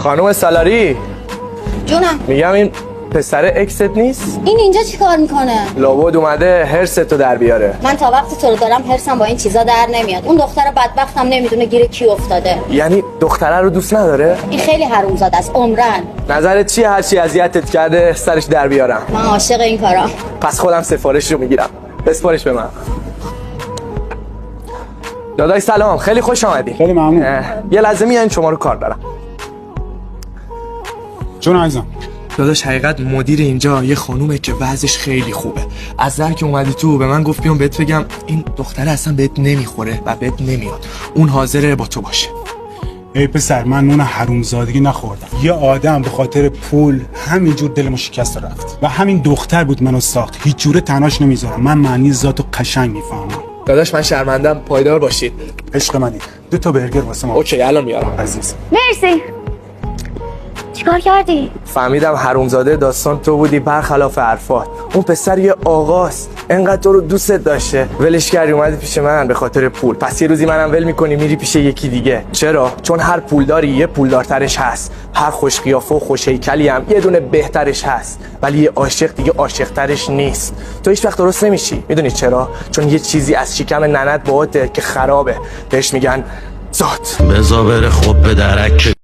خانم سالاری جونم. میگم این پسر اکست نیست؟ این اینجا چیکار میکنه؟ لابد اومده هرستو در بیاره. من تا وقتی تو رو دارم هرسم با این چیزا در نمیاد. اون دختر بدبختم نمیدونه گیر کی افتاده. یعنی دختره رو دوست نداره؟ این خیلی حرومزاده است عمرن. نظرت چیه هرچی اذیتت کرده سرش در بیارم؟ من عاشق این کارام. پس خودم سفارش رو میگیرم. بسپارش به من. داداش سلام، خیلی خوش آمدی. خیلی ممنون. یه لحظه میاین شما رو کار دارم. جون عزیزم. داداش حقیقت مدیر اینجا یه خانومه که وضعش خیلی خوبه. از در که اومدی تو به من گفت بیام بهت بگم این دختره اصلا بهت نمیخوره و بهت نمیاد. اون حاضره با تو باشه. ای پسر، من نون حرومزادگی نخوردم. یه آدم به خاطر پول همینجور دلمو شکست رفت و همین دختر بود منو ساخت. هیچ جوره تناش نمیذارم. من معنی ذاتو قشنگ میفهمم. داداش من شرمندم، پایدار باشید. عشق منی. 2 تا برگر واسه ما. اوکی الان میارم. عزیز. مرسی. چیکار کردی؟ فهمیدم حرومزاده داستان تو بودی برخلاف حرفات. اون پسر یه آقاست، انقدر تو رو دوست داشته ولش کردی اومدی پیش من به خاطر پول. پس یه روزی منم ول میکنی میری پیش یکی دیگه. چرا؟ چون هر پولداری یه پولدارترش هست، هر خوش قیافه و خوش هیکلی هم یه دونه بهترش هست، ولی یه عاشق دیگه عاشقترش نیست. تو هیچ وقت درست نمیشی. میدونی چرا؟ چون یه چیزی از شکم ننت باهاته که خرابه، بهش میگن ذات. بزا بره خوب به درک